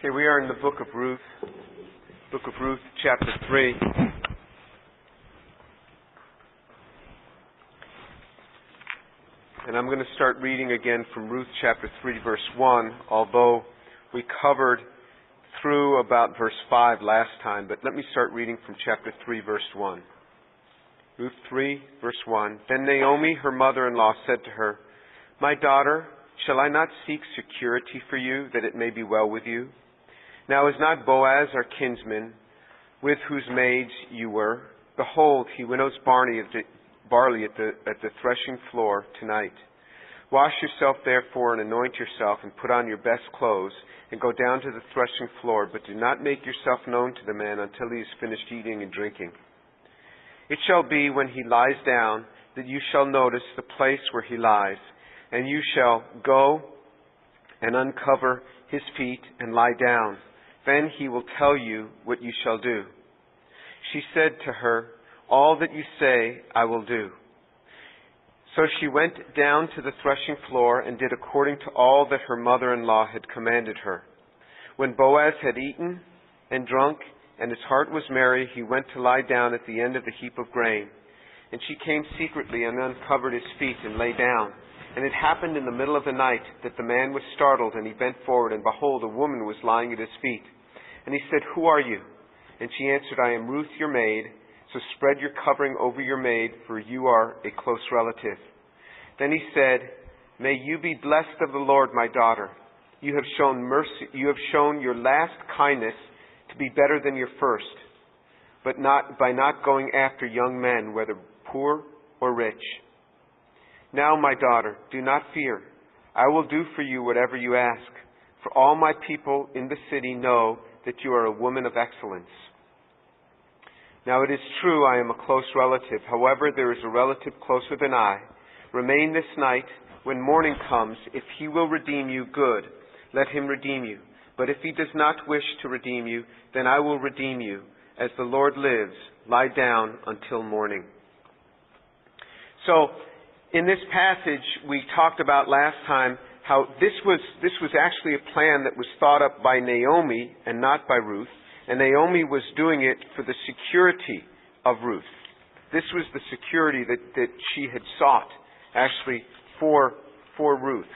Okay, we are in the book of Ruth, chapter 3. And I'm going to start reading again from Ruth chapter 3, verse 1, although we covered through about verse 5 last time. But let me start reading from chapter 3, verse 1. Ruth 3, verse 1. Then Naomi, her mother-in-law, said to her, "My daughter, shall I not seek security for you, that it may be well with you? Now is not Boaz our kinsman, with whose maids you were? Behold, he winnows barley at the threshing floor tonight. Wash yourself therefore, and anoint yourself, and put on your best clothes, and go down to the threshing floor, but do not make yourself known to the man until he has finished eating and drinking. It shall be when he lies down, that you shall notice the place where he lies, and you shall go and uncover his feet and lie down. Then he will tell you what you shall do." She said to her, "All that you say I will do." So she went down to the threshing floor and did according to all that her mother-in-law had commanded her. When Boaz had eaten and drunk, and his heart was merry, he went to lie down at the end of the heap of grain. And she came secretly and uncovered his feet and lay down. And it happened in the middle of the night that the man was startled, and he bent forward, and behold, a woman was lying at his feet. And he said, "Who are you?" And she answered, "I am Ruth, your maid. So spread your covering over your maid, for you are a close relative." Then he said, "May you be blessed of the Lord, my daughter. You have shown mercy. You have shown your last kindness to be better than your first, but not by not going after young men, whether poor or rich. Now, my daughter, do not fear. I will do for you whatever you ask, for all my people in the city know that you are a woman of excellence. Now it is true I am a close relative. However, there is a relative closer than I. Remain this night. When morning comes, if he will redeem you, good. Let him redeem you. But if he does not wish to redeem you, then I will redeem you. As the Lord lives, lie down until morning." So, in this passage, we talked about last time how this was actually a plan that was thought up by Naomi and not by Ruth. And Naomi was doing it for the security of Ruth. This was the security that she had sought, actually, for Ruth.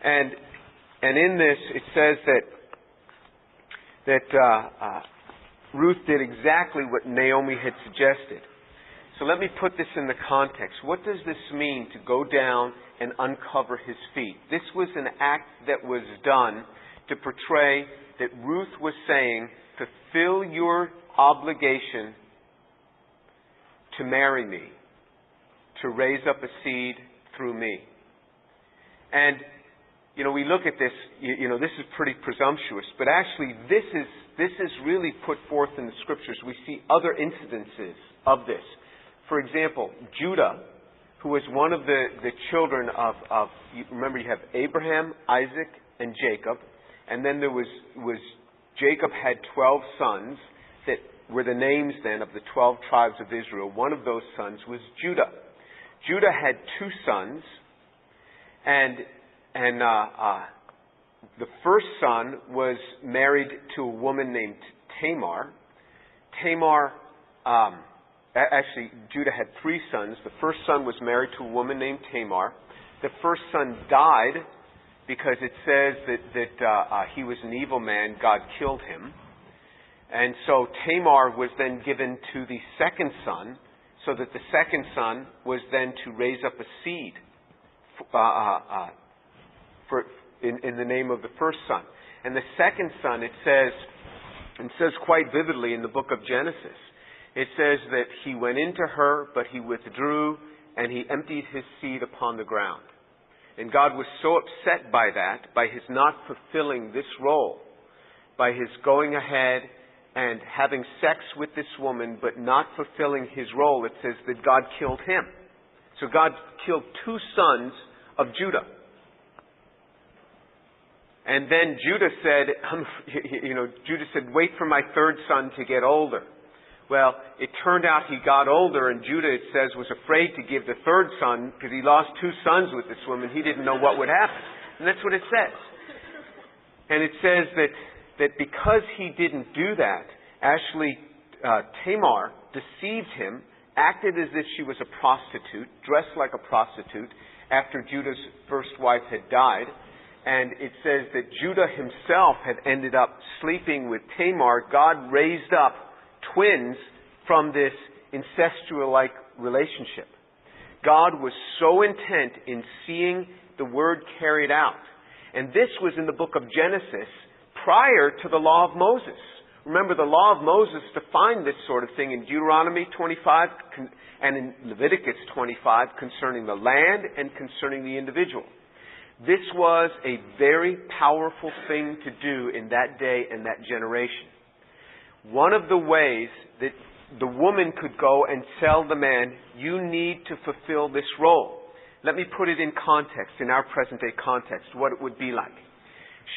And in this, it says that Ruth did exactly what Naomi had suggested. So let me put this in the context. What does this mean to go down and uncover his feet? This was an act that was done to portray that Ruth was saying, fulfill your obligation to marry me, to raise up a seed through me. And, we look at this, this is pretty presumptuous, but actually this is really put forth in the Scriptures. We see other incidences of this. For example, Judah, who was one of the children of remember you have Abraham, Isaac, and Jacob, and then there was Jacob had 12 sons that were the names then of the 12 tribes of Israel. One of those sons was Judah. Judah had two sons, and the first son was married to a woman named Tamar. Actually, Judah had three sons. The first son was married to a woman named Tamar. The first son died because it says that he was an evil man. God killed him. And so Tamar was then given to the second son, so that the second son was then to raise up a seed in the name of the first son. And the second son, it says quite vividly in the book of Genesis, it says that he went into her, but he withdrew, and he emptied his seed upon the ground. And God was so upset by that, by his not fulfilling this role, by his going ahead and having sex with this woman, but not fulfilling his role, it says that God killed him. So God killed two sons of Judah. And then Judah said, wait for my third son to get older. Well, it turned out he got older, and Judah, it says, was afraid to give the third son because he lost two sons with this woman. He didn't know what would happen. And that's what it says. And it says that because he didn't do that, actually Tamar deceived him, acted as if she was a prostitute, dressed like a prostitute, after Judah's first wife had died. And it says that Judah himself had ended up sleeping with Tamar. God raised up twins from this incestual-like relationship. God was so intent in seeing the word carried out. And this was in the book of Genesis prior to the law of Moses. Remember, the law of Moses defined this sort of thing in Deuteronomy 25 and in Leviticus 25 concerning the land and concerning the individual. This was a very powerful thing to do in that day and that generation. One of the ways that the woman could go and tell the man, you need to fulfill this role. Let me put it in context, in our present day context, what it would be like.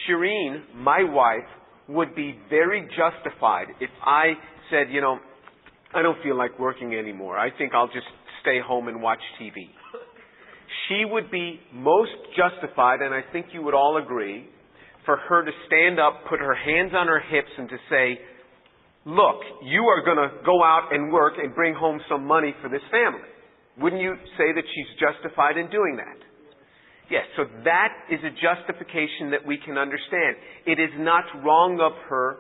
Shireen, my wife, would be very justified if I said, I don't feel like working anymore. I think I'll just stay home and watch TV. She would be most justified, and I think you would all agree, for her to stand up, put her hands on her hips, and to say, look, you are going to go out and work and bring home some money for this family. Wouldn't you say that she's justified in doing that? Yes, so that is a justification that we can understand. It is not wrong of her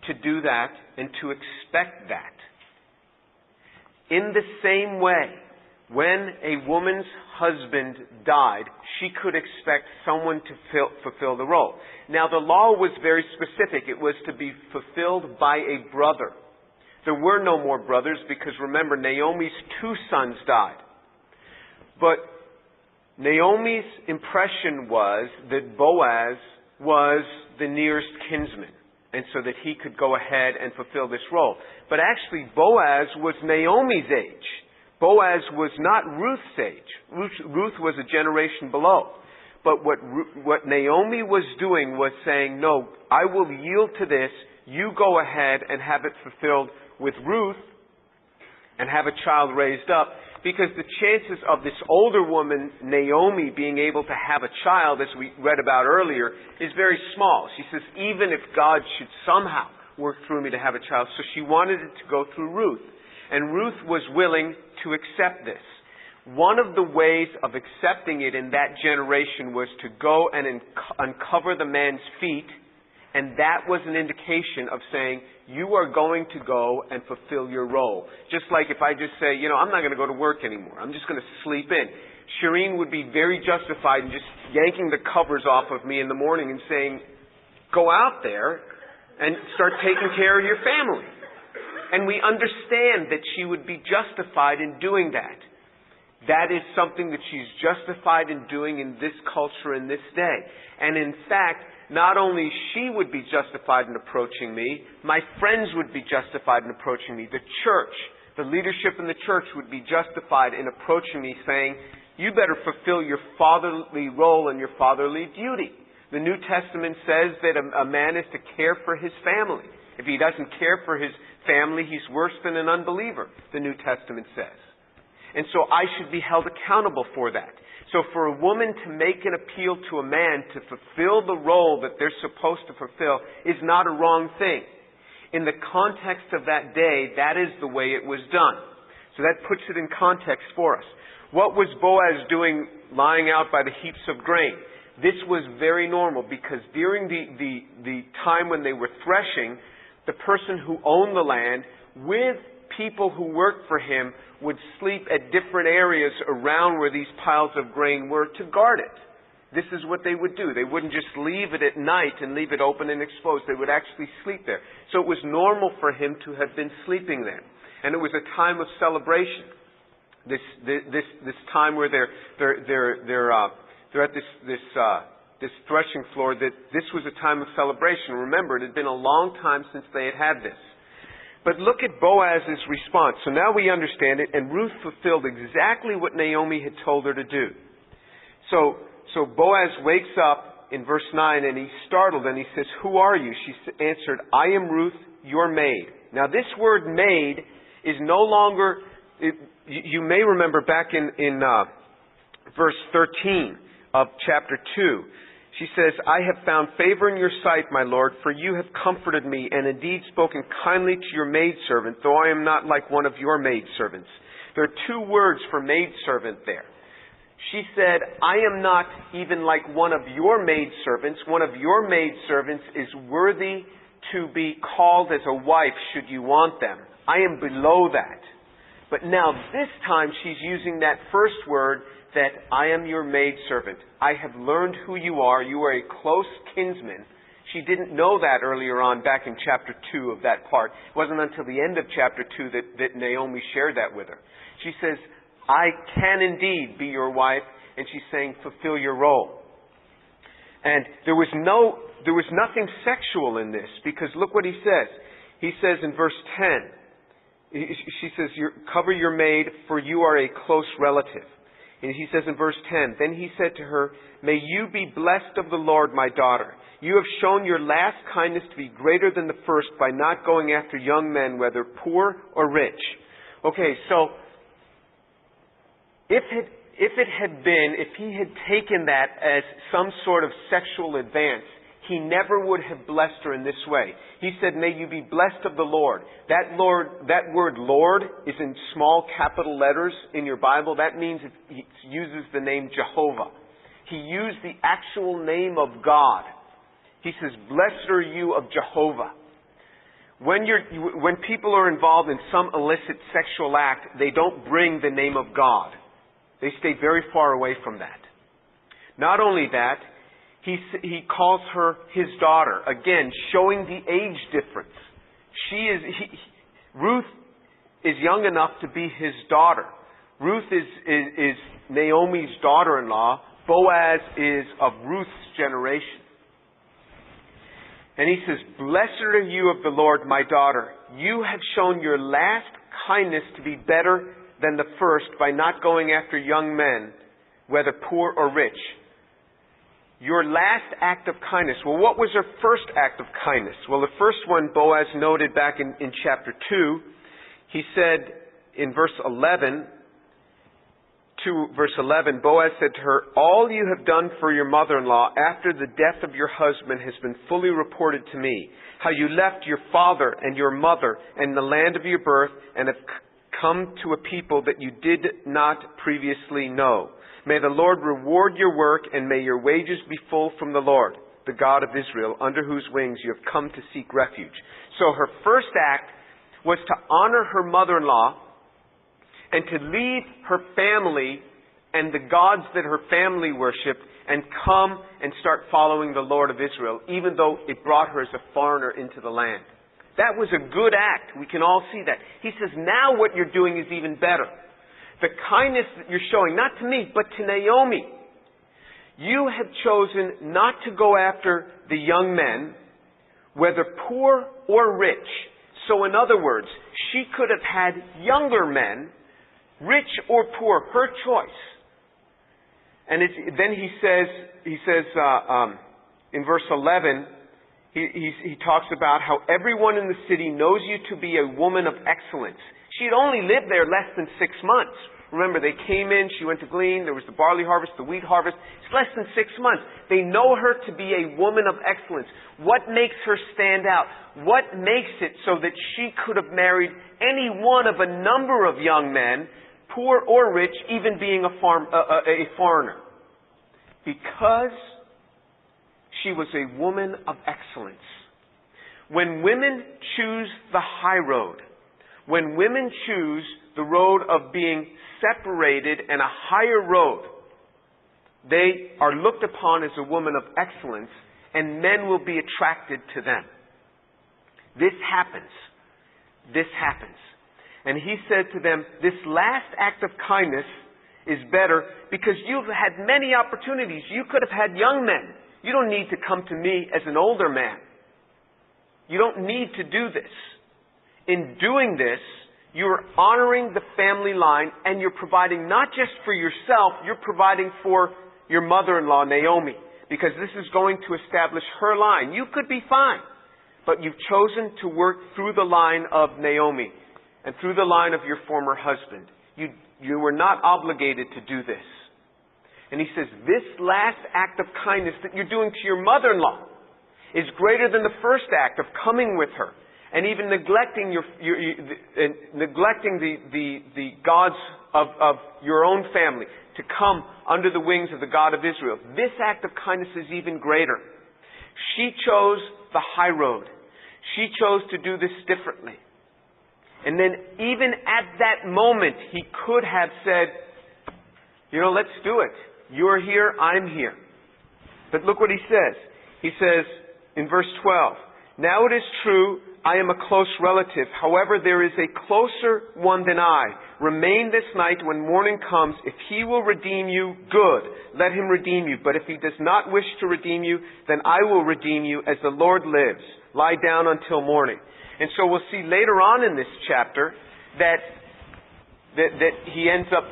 to do that and to expect that. In the same way, when a woman's husband died, she could expect someone to fulfill the role. Now, the law was very specific. It was to be fulfilled by a brother. There were no more brothers because, remember, Naomi's 2 sons died. But Naomi's impression was that Boaz was the nearest kinsman, and so that he could go ahead and fulfill this role. But actually, Boaz was Naomi's age. Boaz was not Ruth's age. Ruth was a generation below. But what Naomi was doing was saying, no, I will yield to this. You go ahead and have it fulfilled with Ruth and have a child raised up. Because the chances of this older woman, Naomi, being able to have a child, as we read about earlier, is very small. She says, even if God should somehow work through me to have a child. So she wanted it to go through Ruth. And Ruth was willing to accept this. One of the ways of accepting it in that generation was to go and uncover the man's feet. And that was an indication of saying, you are going to go and fulfill your role. Just like if I just say, I'm not going to go to work anymore. I'm just going to sleep in. Shireen would be very justified in just yanking the covers off of me in the morning and saying, go out there and start taking care of your family. And we understand that she would be justified in doing that. That is something that she's justified in doing in this culture in this day. And in fact, not only she would be justified in approaching me, my friends would be justified in approaching me. The church, the leadership in the church would be justified in approaching me saying, you better fulfill your fatherly role and your fatherly duty. The New Testament says that a man is to care for his family. If he doesn't care for his family, he's worse than an unbeliever, the New Testament says. And so I should be held accountable for that. So for a woman to make an appeal to a man to fulfill the role that they're supposed to fulfill is not a wrong thing. In the context of that day, that is the way it was done. So that puts it in context for us. What was Boaz doing lying out by the heaps of grain? This was very normal because during the time when they were threshing, the person who owned the land with people who worked for him would sleep at different areas around where these piles of grain were to guard it. This is what they would do. They wouldn't just leave it at night and leave it open and exposed. They would actually sleep there. So it was normal for him to have been sleeping there. And it was a time of celebration. This time where they're at this threshing floor, that this was a time of celebration. Remember, it had been a long time since they had this. But look at Boaz's response. So now we understand it, and Ruth fulfilled exactly what Naomi had told her to do. So Boaz wakes up in verse 9, and he's startled, and he says, who are you? She answered, I am Ruth, your maid. Now this word maid is no longer, you may remember back in verse 13 of chapter 2, She says, I have found favor in your sight, my Lord, for you have comforted me and indeed spoken kindly to your maidservant, though I am not like one of your maidservants. There are two words for maidservant there. She said, I am not even like one of your maidservants. One of your maidservants is worthy to be called as a wife should you want them. I am below that. But now this time she's using that first word, that I am your maidservant. I have learned who you are. You are a close kinsman. She didn't know that earlier on back in chapter 2 of that part. It wasn't until the end of chapter 2 that Naomi shared that with her. She says, I can indeed be your wife. And she's saying, fulfill your role. And there was nothing sexual in this, because look what he says. He says in verse 10, she says, cover your maid, for you are a close relative. And he says in verse 10, then he said to her, may you be blessed of the Lord, my daughter. You have shown your last kindness to be greater than the first by not going after young men, whether poor or rich. Okay, so if he had taken that as some sort of sexual advance, he never would have blessed her in this way. He said, may you be blessed of the Lord. That word Lord is in small capital letters in your Bible. That means it uses the name Jehovah. He used the actual name of God. He says, blessed are you of Jehovah. When people are involved in some illicit sexual act, they don't bring the name of God. They stay very far away from that. Not only that, he calls her his daughter. Again, showing the age difference. Ruth is young enough to be his daughter. Ruth is Naomi's daughter-in-law. Boaz is of Ruth's generation. And he says, blessed are you of the Lord, my daughter. You have shown your last kindness to be better than the first by not going after young men, whether poor or rich. Your last act of kindness. Well, what was her first act of kindness? Well, the first one Boaz noted back in chapter 2. He said in verse 11, Boaz said to her, all you have done for your mother-in-law after the death of your husband has been fully reported to me. How you left your father and your mother and the land of your birth and have come to a people that you did not previously know. May the Lord reward your work, and may your wages be full from the Lord, the God of Israel, under whose wings you have come to seek refuge. So her first act was to honor her mother-in-law and to leave her family and the gods that her family worshipped and come and start following the Lord of Israel, even though it brought her as a foreigner into the land. That was a good act. We can all see that. He says, now what you're doing is even better. The kindness that you're showing, not to me, but to Naomi. You have chosen not to go after the young men, whether poor or rich. So in other words, she could have had younger men, rich or poor, her choice. And then he says in verse 11, he talks about how everyone in the city knows you to be a woman of excellence. She had only lived there less than 6 months. Remember, they came in, she went to glean, there was the barley harvest, the wheat harvest. It's less than 6 months. They know her to be a woman of excellence. What makes her stand out? What makes it so that she could have married any one of a number of young men, poor or rich, even being a foreigner? Because she was a woman of excellence. When women choose the high road, when women choose the road of being separated and a higher road, they are looked upon as a woman of excellence, and men will be attracted to them. This happens. This happens. And he said to them, this last act of kindness is better because you've had many opportunities. You could have had young men. You don't need to come to me as an older man. You don't need to do this. In doing this, you're honoring the family line, and you're providing not just for yourself, you're providing for your mother-in-law, Naomi, because this is going to establish her line. You could be fine, but you've chosen to work through the line of Naomi and through the line of your former husband. You were not obligated to do this. And he says, this last act of kindness that you're doing to your mother-in-law is greater than the first act of coming with her and even neglecting the gods of your own family to come under the wings of the God of Israel. This act of kindness is even greater. She chose the high road. She chose to do this differently. And then even at that moment, he could have said, let's do it. You're here, I'm here. But look what he says. He says in verse 12, now it is true, I am a close relative. However, there is a closer one than I. Remain this night when morning comes. If he will redeem you, good. Let him redeem you. But if he does not wish to redeem you, then I will redeem you as the Lord lives. Lie down until morning. And so we'll see later on in this chapter that he ends up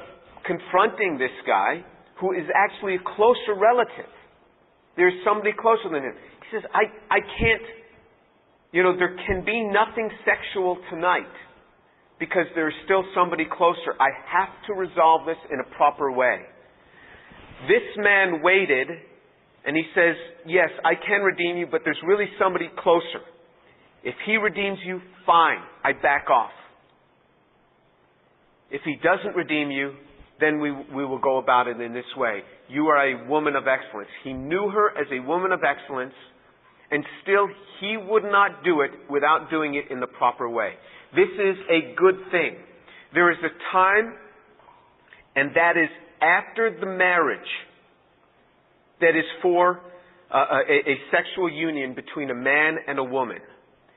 confronting this guy who is actually a closer relative. There's somebody closer than him. He says, I can't, there can be nothing sexual tonight because there's still somebody closer. I have to resolve this in a proper way. This man waited and he says, yes, I can redeem you, but there's really somebody closer. If he redeems you, fine, I back off. If he doesn't redeem you, then we will go about it in this way. You are a woman of excellence. He knew her as a woman of excellence, and still he would not do it without doing it in the proper way. This is a good thing. There is a time, and that is after the marriage, that is for a sexual union between a man and a woman.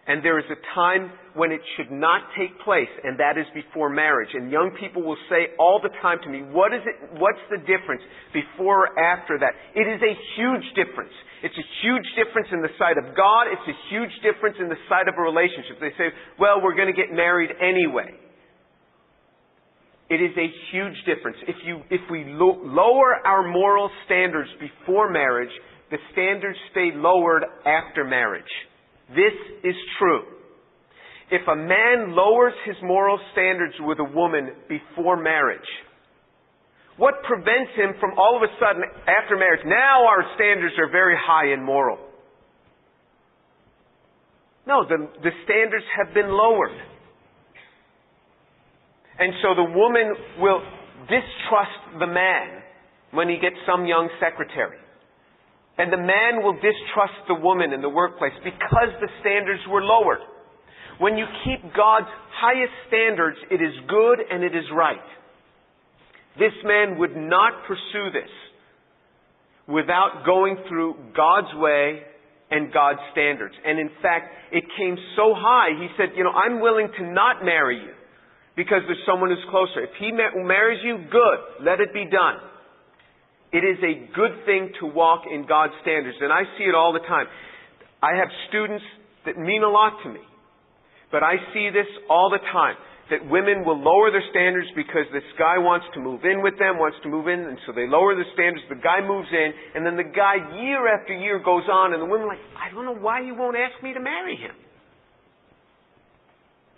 And there is a time when it should not take place, and that is before marriage. And young people will say all the time to me, what's the difference before or after that? It is a huge difference. It's a huge difference in the sight of God. It's a huge difference in the sight of a relationship. They say, well, we're going to get married anyway. It is a huge difference. If we lower our moral standards before marriage, the standards stay lowered after marriage. This is true. If a man lowers his moral standards with a woman before marriage, what prevents him from all of a sudden, after marriage, now our standards are very high and moral? No, the standards have been lowered. And so the woman will distrust the man when he gets some young secretary. And the man will distrust the woman in the workplace because the standards were lowered. When you keep God's highest standards, it is good and it is right. This man would not pursue this without going through God's way and God's standards. And in fact, it came so high, he said, I'm willing to not marry you because there's someone who's closer. If he marries you, good, let it be done. It is a good thing to walk in God's standards. And I see it all the time. I have students that mean a lot to me. But I see this all the time. That women will lower their standards because this guy wants to move in with them, and so they lower the standards. The guy moves in, and then the guy year after year goes on, and the women are like, I don't know why you won't ask me to marry him.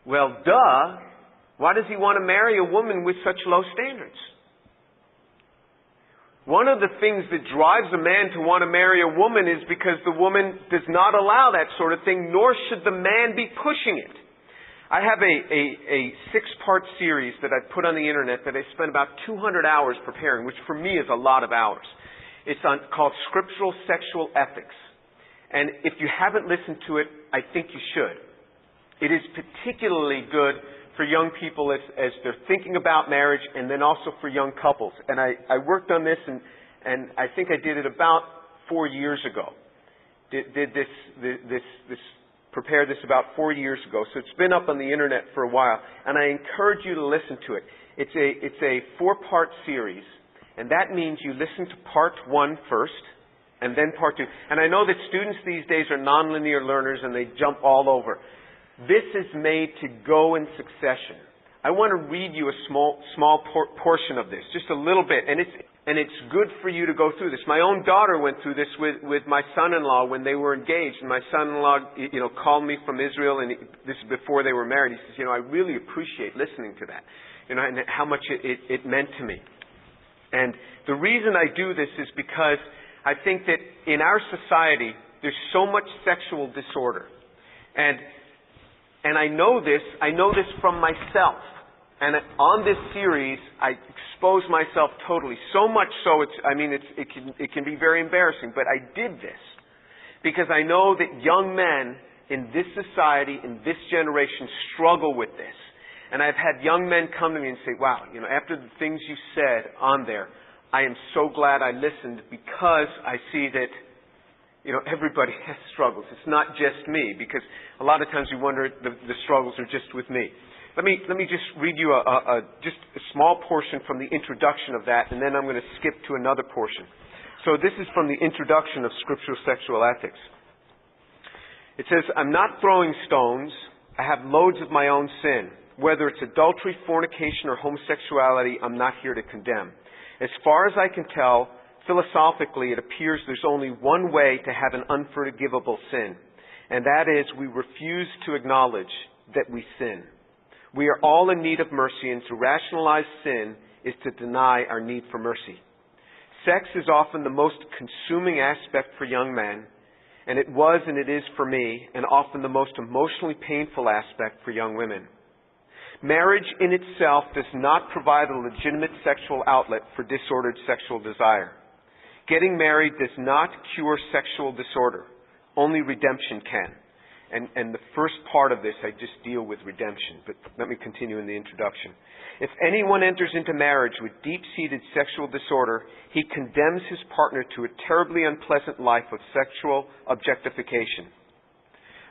Well, duh. Why does he want to marry a woman with such low standards? One of the things that drives a man to want to marry a woman is because the woman does not allow that sort of thing, nor should the man be pushing it. I have a 6-part series that I put on the internet that I spent about 200 hours preparing, which for me is a lot of hours. It's called Scriptural Sexual Ethics. And if you haven't listened to it, I think you should. It is particularly good for young people as they're thinking about marriage, and then also for young couples. And I worked on this, and I think I did it about 4 years ago. Prepared this about 4 years ago. So it's been up on the internet for a while, and I encourage you to listen to it. It's a 4-part series, and that means you listen to part 1 first, and then part 2. And I know that students these days are nonlinear learners, and they jump all over. This is made to go in succession. I want to read you a small portion of this, just a little bit, and it's good for you to go through this. My own daughter went through this with my son-in-law when they were engaged, and my son-in-law, called me from Israel, and this is before they were married. He says, I really appreciate listening to that, and how much it meant to me. And the reason I do this is because I think that in our society, there's so much sexual disorder. And I know this from myself. And on this series, I expose myself totally. So much so, it can be very embarrassing. But I did this because I know that young men in this society, in this generation, struggle with this. And I've had young men come to me and say, wow, after the things you said on there, I am so glad I listened because I see that, everybody has struggles. It's not just me, because a lot of times we wonder the struggles are just with me. Let me just read you just a small portion from the introduction of that, and then I'm going to skip to another portion. So this is from the introduction of Scriptural Sexual Ethics. It says, I'm not throwing stones. I have loads of my own sin. Whether it's adultery, fornication, or homosexuality, I'm not here to condemn. As far as I can tell, philosophically, it appears there's only one way to have an unforgivable sin, and that is we refuse to acknowledge that we sin. We are all in need of mercy, and to rationalize sin is to deny our need for mercy. Sex is often the most consuming aspect for young men, and it was and it is for me, and often the most emotionally painful aspect for young women. Marriage in itself does not provide a legitimate sexual outlet for disordered sexual desire. Getting married does not cure sexual disorder. Only redemption can. And the first part of this, I just deal with redemption. But let me continue in the introduction. If anyone enters into marriage with deep-seated sexual disorder, he condemns his partner to a terribly unpleasant life of sexual objectification.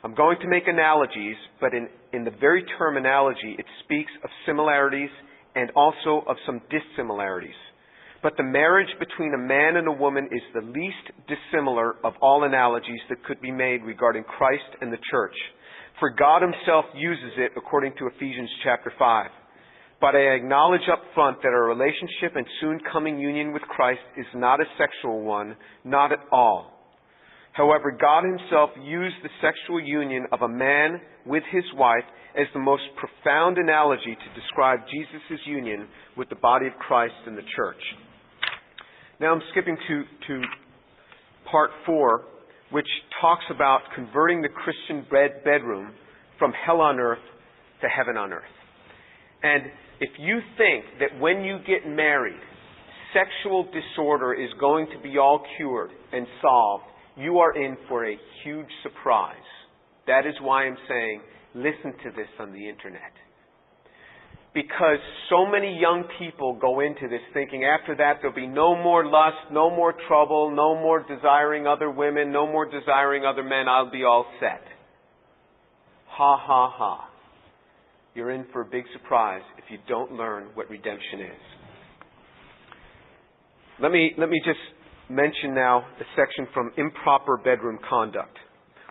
I'm going to make analogies, but in the very term analogy, it speaks of similarities and also of some dissimilarities. But the marriage between a man and a woman is the least dissimilar of all analogies that could be made regarding Christ and the church. For God himself uses it according to Ephesians chapter 5. But I acknowledge up front that our relationship and soon coming union with Christ is not a sexual one, not at all. However, God himself used the sexual union of a man with his wife as the most profound analogy to describe Jesus' union with the body of Christ and the church. Now I'm skipping to part 4, which talks about converting the Christian bedroom from hell on earth to heaven on earth. And if you think that when you get married, sexual disorder is going to be all cured and solved, you are in for a huge surprise. That is why I'm saying, listen to this on the internet. Because so many young people go into this thinking after that there'll be no more lust, no more trouble, no more desiring other women, no more desiring other men, I'll be all set. Ha ha ha. You're in for a big surprise if you don't learn what redemption is. Let me just mention now a section from Improper Bedroom Conduct.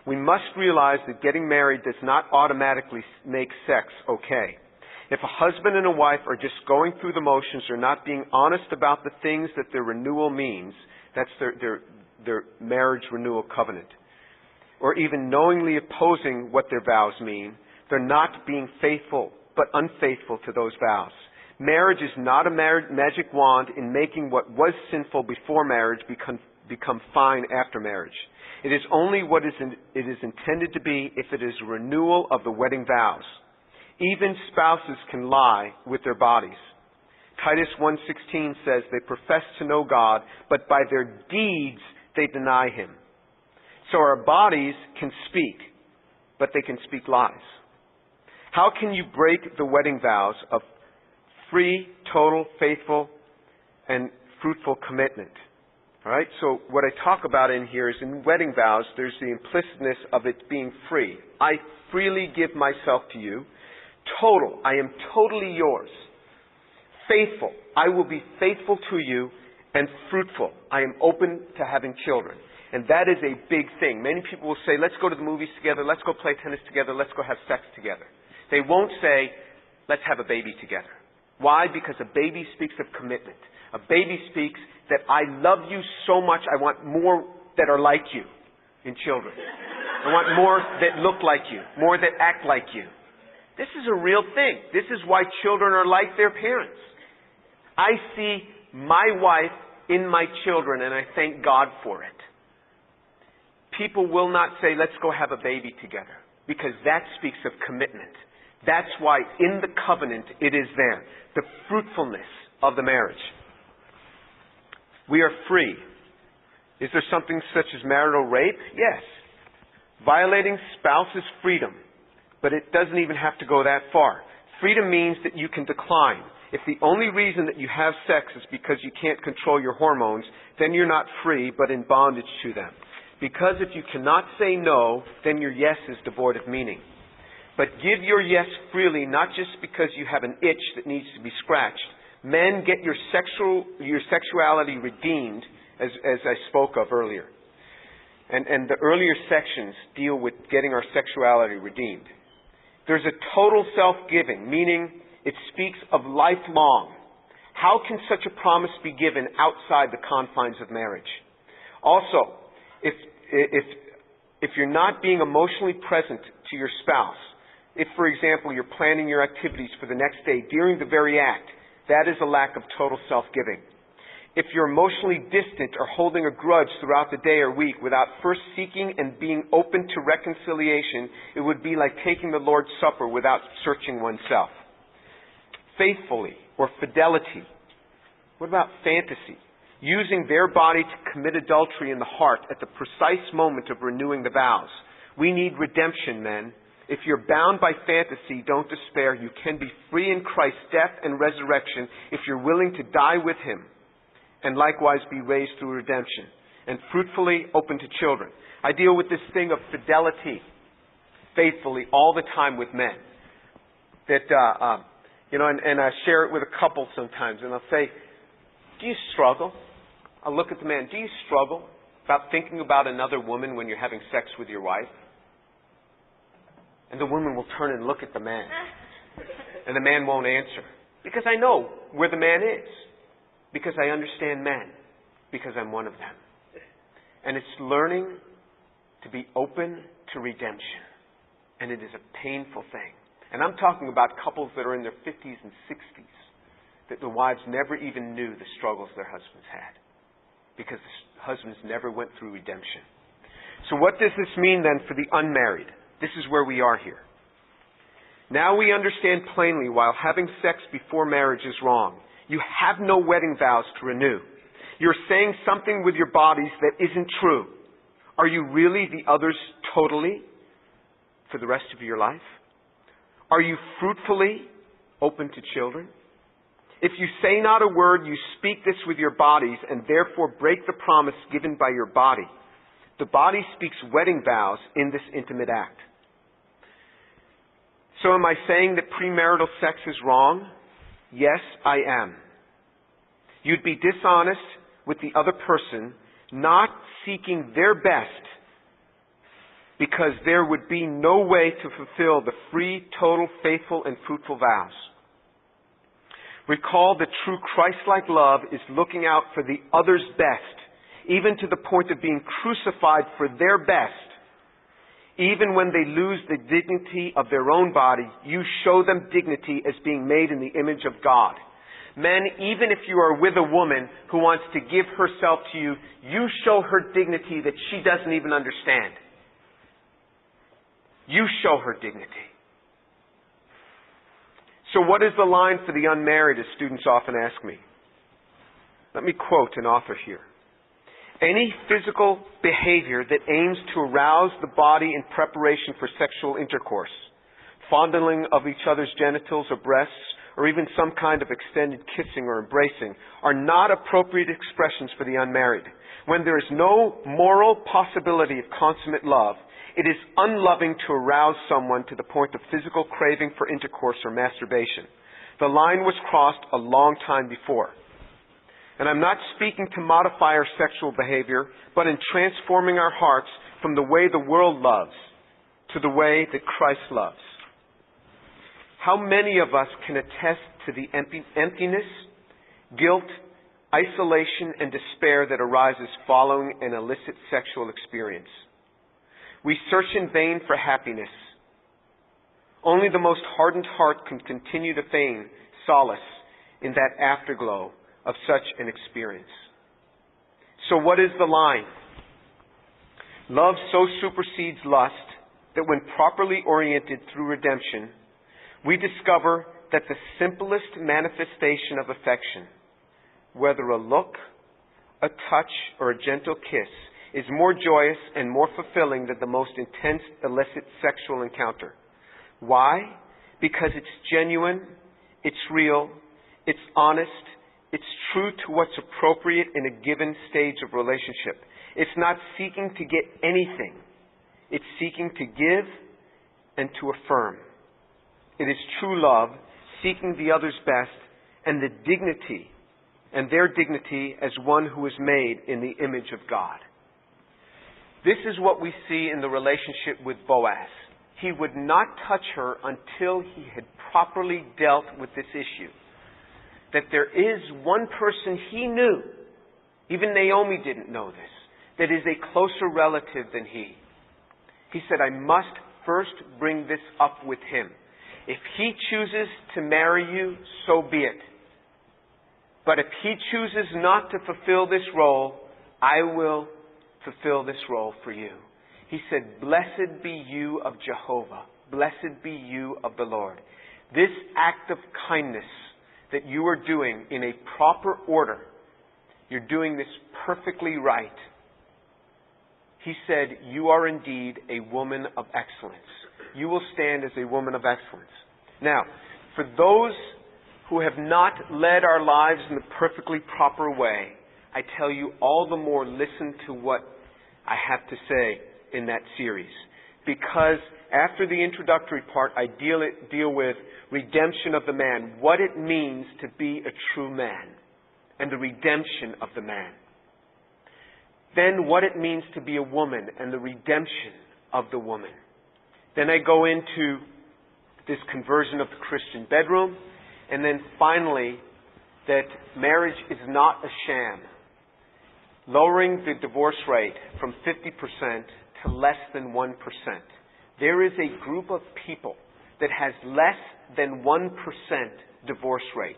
We must realize that getting married does not automatically make sex okay. If a husband and a wife are just going through the motions or not being honest about the things that their renewal means, that's their marriage renewal covenant, or even knowingly opposing what their vows mean, they're not being faithful, but unfaithful to those vows. Marriage is not a magic wand in making what was sinful before marriage become fine after marriage. It is only what it is intended to be if it is a renewal of the wedding vows. Even spouses can lie with their bodies. Titus 1:16 says they profess to know God, but by their deeds they deny Him. So our bodies can speak, but they can speak lies. How can you break the wedding vows of free, total, faithful, and fruitful commitment? All right, so what I talk about in here is in wedding vows, there's the implicitness of it being free. I freely give myself to you. Total, I am totally yours. Faithful, I will be faithful to you. And fruitful, I am open to having children. And that is a big thing. Many people will say, let's go to the movies together, let's go play tennis together, let's go have sex together. They won't say, let's have a baby together. Why? Because a baby speaks of commitment. A baby speaks that I love you so much, I want more that are like you in children. I want more that look like you, more that act like you. This is a real thing. This is why children are like their parents. I see my wife in my children, and I thank God for it. People will not say, let's go have a baby together, because that speaks of commitment. That's why in the covenant it is there. The fruitfulness of the marriage. We are free. Is there something such as marital rape? Yes. Violating spouse's freedom. But it doesn't even have to go that far. Freedom means that you can decline. If the only reason that you have sex is because you can't control your hormones, then you're not free, but in bondage to them. Because if you cannot say no, then your yes is devoid of meaning. But give your yes freely, not just because you have an itch that needs to be scratched. Men, get your sexuality redeemed, as I spoke of earlier. And the earlier sections deal with getting our sexuality redeemed. There's a total self-giving, meaning it speaks of lifelong. How can such a promise be given outside the confines of marriage? Also, if you're not being emotionally present to your spouse, if, for example, you're planning your activities for the next day during the very act, that is a lack of total self-giving. If you're emotionally distant or holding a grudge throughout the day or week without first seeking and being open to reconciliation, it would be like taking the Lord's Supper without searching oneself. Faithfully or fidelity. What about fantasy? Using their body to commit adultery in the heart at the precise moment of renewing the vows. We need redemption, men. If you're bound by fantasy, don't despair. You can be free in Christ's death and resurrection if you're willing to die with Him and likewise be raised through redemption and fruitfully open to children. I deal with this thing of fidelity faithfully all the time with men. And I share it with a couple sometimes, and I'll say, do you struggle? I'll look at the man. Do you struggle about thinking about another woman when you're having sex with your wife? And the woman will turn and look at the man. And the man won't answer. Because I know where the man is. Because I understand men. Because I'm one of them. And it's learning to be open to redemption. And it is a painful thing. And I'm talking about couples that are in their 50s and 60s. That the wives never even knew the struggles their husbands had. Because the husbands never went through redemption. So what does this mean then for the unmarried? This is where we are here. Now we understand plainly while having sex before marriage is wrong. You have no wedding vows to renew. You're saying something with your bodies that isn't true. Are you really the others totally for the rest of your life? Are you fruitfully open to children? If you say not a word, you speak this with your bodies and therefore break the promise given by your body. The body speaks wedding vows in this intimate act. So am I saying that premarital sex is wrong? Yes, I am. You'd be dishonest with the other person, not seeking their best, because there would be no way to fulfill the free, total, faithful, and fruitful vows. Recall that true Christ-like love is looking out for the other's best, even to the point of being crucified for their best. Even when they lose the dignity of their own body, you show them dignity as being made in the image of God. Men, even if you are with a woman who wants to give herself to you, you show her dignity that she doesn't even understand. You show her dignity. So what is the line for the unmarried, as students often ask me? Let me quote an author here. Any physical behavior that aims to arouse the body in preparation for sexual intercourse, fondling of each other's genitals or breasts, or even some kind of extended kissing or embracing, are not appropriate expressions for the unmarried. When there is no moral possibility of consummate love, it is unloving to arouse someone to the point of physical craving for intercourse or masturbation. The line was crossed a long time before. And I'm not speaking to modify our sexual behavior, but in transforming our hearts from the way the world loves to the way that Christ loves. How many of us can attest to the emptiness, guilt, isolation, and despair that arises following an illicit sexual experience? We search in vain for happiness. Only the most hardened heart can continue to feign solace in that afterglow of such an experience. So what is the line? Love so supersedes lust that when properly oriented through redemption, we discover that the simplest manifestation of affection, whether a look, a touch, or a gentle kiss, is more joyous and more fulfilling than the most intense illicit sexual encounter. Why? Because it's genuine, it's real, it's honest, it's true to what's appropriate in a given stage of relationship. It's not seeking to get anything. It's seeking to give and to affirm. It is true love, seeking the other's best and the dignity and their dignity as one who is made in the image of God. This is what we see in the relationship with Boaz. He would not touch her until he had properly dealt with this issue. That there is one person he knew, even Naomi didn't know this, that is a closer relative than he. He said, I must first bring this up with him. If he chooses to marry you, so be it. But if he chooses not to fulfill this role, I will fulfill this role for you. He said, blessed be you of Jehovah. Blessed be you of the Lord. This act of kindness that you are doing in a proper order, you're doing this perfectly right. He said, you are indeed a woman of excellence. You will stand as a woman of excellence. Now, for those who have not led our lives in the perfectly proper way, I tell you all the more listen to what I have to say in that series. Because after the introductory part, I deal with redemption of the man, what it means to be a true man, and the redemption of the man. Then what it means to be a woman and the redemption of the woman. Then I go into this conversion of the Christian bedroom. And then finally, that marriage is not a sham. Lowering the divorce rate from 50% to less than 1%. There is a group of people that has less than 1% divorce rate.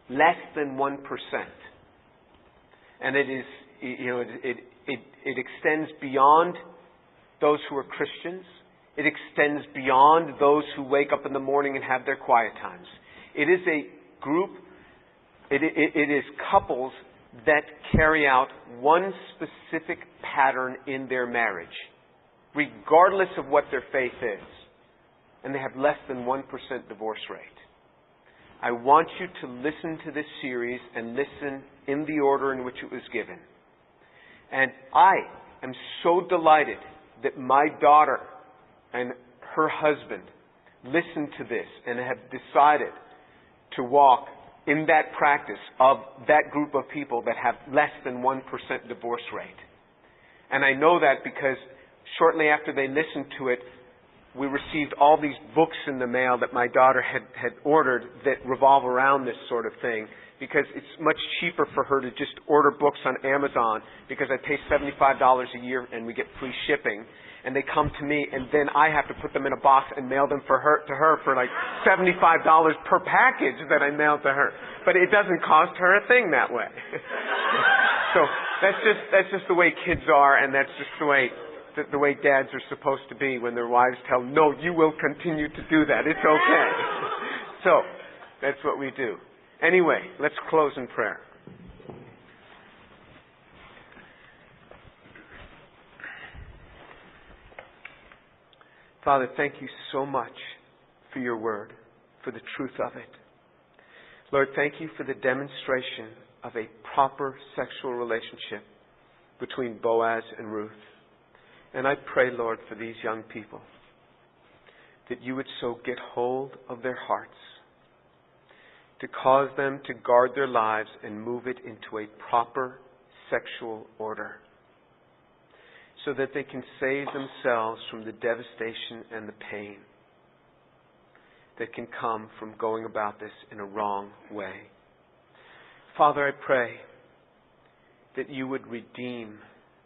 Less than 1%. And it is, it extends beyond those who are Christians. It extends beyond those who wake up in the morning and have their quiet times. It is a group, it is couples that carry out one specific pattern in their marriage, regardless of what their faith is. And they have less than 1% divorce rate. I want you to listen to this series and listen in the order in which it was given. And I am so delighted that my daughter and her husband listened to this and have decided to walk in that practice of that group of people that have less than 1% divorce rate. And I know that because shortly after they listened to it, we received all these books in the mail that my daughter had ordered that revolve around this sort of thing, because it's much cheaper for her to just order books on Amazon, because I pay $75 a year and we get free shipping. And they come to me, and then I have to put them in a box and mail them to her for like $75 per package that I mail to her. But it doesn't cost her a thing that way. So that's just the way kids are, and that's just the way dads are supposed to be when their wives tell them, no, you will continue to do that. It's okay. So that's what we do. Anyway, let's close in prayer. Father, thank you so much for your word, for the truth of it. Lord, thank you for the demonstration of a proper sexual relationship between Boaz and Ruth. And I pray, Lord, for these young people, that you would so get hold of their hearts, to cause them to guard their lives and move it into a proper sexual order, so that they can save themselves from the devastation and the pain that can come from going about this in a wrong way. Father, I pray that you would redeem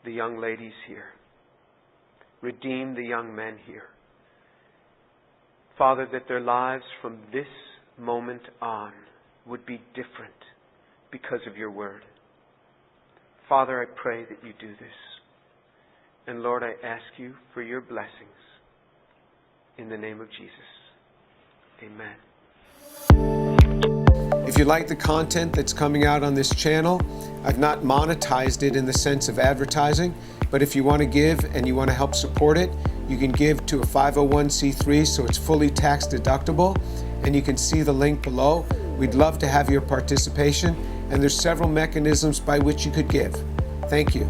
the young ladies here. Redeem the young men here. Father, that their lives from this moment on would be different because of your word. Father, I pray that you do this. And Lord, I ask you for your blessings in the name of Jesus. Amen. If you like the content that's coming out on this channel, I've not monetized it in the sense of advertising, but if you want to give and you want to help support it, you can give to a 501c3, so it's fully tax deductible, and you can see the link below. We'd love to have your participation, and there's several mechanisms by which you could give. Thank you.